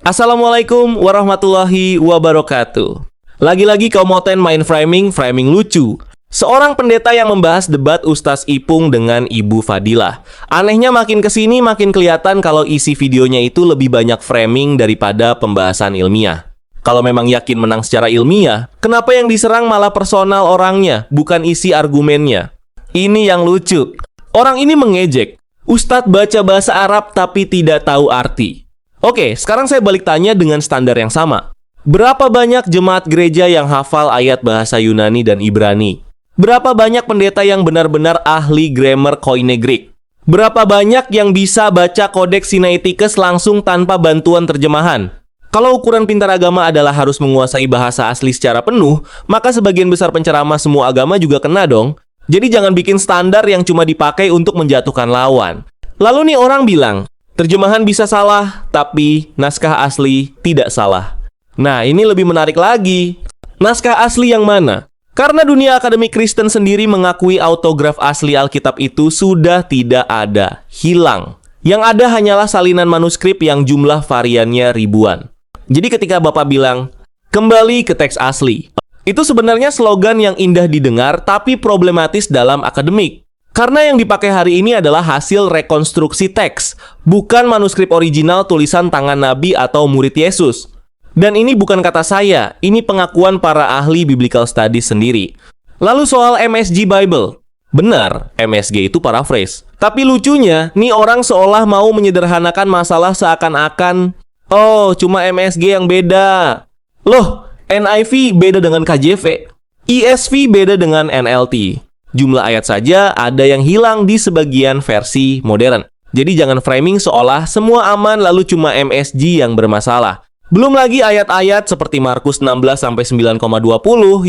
Assalamualaikum warahmatullahi wabarakatuh. Lagi-lagi kau moten main framing lucu. Seorang pendeta yang membahas debat Ustaz Ipung dengan Ibu Fadilah. Anehnya makin kesini makin kelihatan kalau isi videonya itu lebih banyak framing daripada pembahasan ilmiah. Kalau memang yakin menang secara ilmiah, kenapa yang diserang malah personal orangnya, bukan isi argumennya? Ini yang lucu. Orang ini mengejek, Ustadz baca bahasa Arab tapi tidak tahu arti. Oke, sekarang saya balik tanya dengan standar yang sama. Berapa banyak jemaat gereja yang hafal ayat bahasa Yunani dan Ibrani? Berapa banyak pendeta yang benar-benar ahli grammar Koine Greek? Berapa banyak yang bisa baca Kodeks Sinaiticus langsung tanpa bantuan terjemahan? Kalau ukuran pintar agama adalah harus menguasai bahasa asli secara penuh, maka sebagian besar penceramah semua agama juga kena dong. Jadi jangan bikin standar yang cuma dipakai untuk menjatuhkan lawan. Lalu nih orang bilang, terjemahan bisa salah, tapi naskah asli tidak salah. Nah, ini lebih menarik lagi. Naskah asli yang mana? Karena dunia akademik Kristen sendiri mengakui autograf asli Alkitab itu sudah tidak ada, hilang. Yang ada hanyalah salinan manuskrip yang jumlah variannya ribuan. Jadi ketika Bapak bilang, kembali ke teks asli, itu sebenarnya slogan yang indah didengar, tapi problematis dalam akademik. Karena yang dipakai hari ini adalah hasil rekonstruksi teks, bukan manuskrip original tulisan tangan Nabi atau murid Yesus. Dan ini bukan kata saya, ini pengakuan para ahli biblical studies sendiri. Lalu soal MSG Bible. Benar, MSG itu paraphrase. Tapi lucunya, nih orang seolah mau menyederhanakan masalah seakan-akan, oh, cuma MSG yang beda. Loh, NIV beda dengan KJV, ESV beda dengan NLT. Jumlah ayat saja ada yang hilang di sebagian versi modern. Jadi jangan framing seolah semua aman lalu cuma MSG yang bermasalah. Belum lagi ayat-ayat seperti Markus 16-9,20,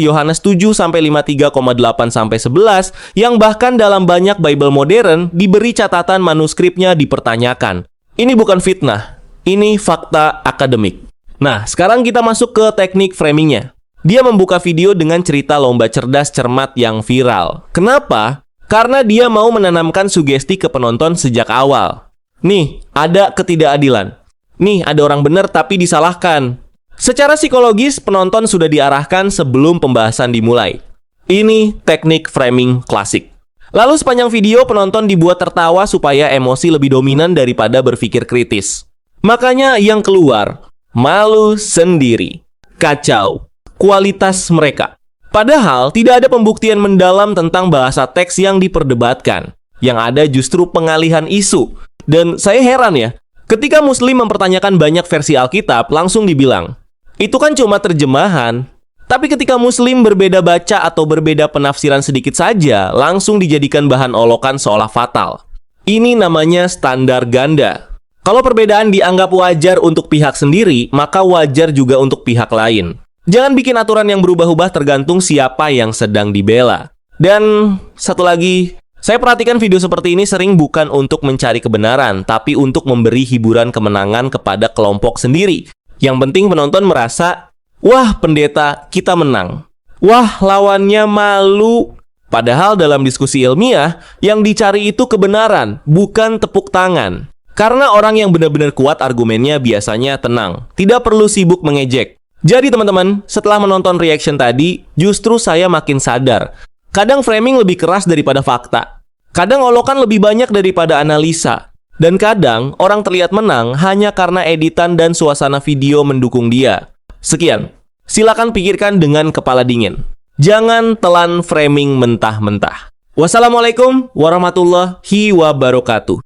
Yohanes 7-53,8-11 yang bahkan dalam banyak Bible modern diberi catatan manuskripnya dipertanyakan. Ini bukan fitnah, ini fakta akademik. Nah, sekarang kita masuk ke teknik framingnya. Dia membuka video dengan cerita lomba cerdas cermat yang viral. Kenapa? Karena dia mau menanamkan sugesti ke penonton sejak awal. Nih, ada ketidakadilan. Nih, ada orang benar tapi disalahkan. Secara psikologis, penonton sudah diarahkan sebelum pembahasan dimulai. Ini teknik framing klasik. Lalu sepanjang video, penonton dibuat tertawa supaya emosi lebih dominan daripada berpikir kritis. Makanya yang keluar, malu sendiri. Kacau. Kualitas mereka. Padahal tidak ada pembuktian mendalam tentang bahasa teks yang diperdebatkan. Yang ada justru pengalihan isu. Dan saya heran ya, ketika Muslim mempertanyakan banyak versi Alkitab, langsung dibilang, itu kan cuma terjemahan. Tapi ketika Muslim berbeda baca atau berbeda penafsiran sedikit saja, langsung dijadikan bahan olokan seolah fatal. Ini namanya standar ganda. Kalau perbedaan dianggap wajar untuk pihak sendiri, maka wajar juga untuk pihak lain. Jangan bikin aturan yang berubah-ubah tergantung siapa yang sedang dibela. Dan satu lagi, saya perhatikan video seperti ini sering bukan untuk mencari kebenaran, tapi untuk memberi hiburan kemenangan kepada kelompok sendiri. Yang penting penonton merasa, wah pendeta, kita menang. Wah lawannya malu. Padahal dalam diskusi ilmiah, yang dicari itu kebenaran, bukan tepuk tangan. Karena orang yang benar-benar kuat argumennya biasanya tenang, tidak perlu sibuk mengejek. Jadi teman-teman, setelah menonton reaction tadi, justru saya makin sadar. Kadang framing lebih keras daripada fakta. Kadang olokan lebih banyak daripada analisa. Dan kadang orang terlihat menang hanya karena editan dan suasana video mendukung dia. Sekian, silakan pikirkan dengan kepala dingin. Jangan telan framing mentah-mentah. Wassalamualaikum warahmatullahi wabarakatuh.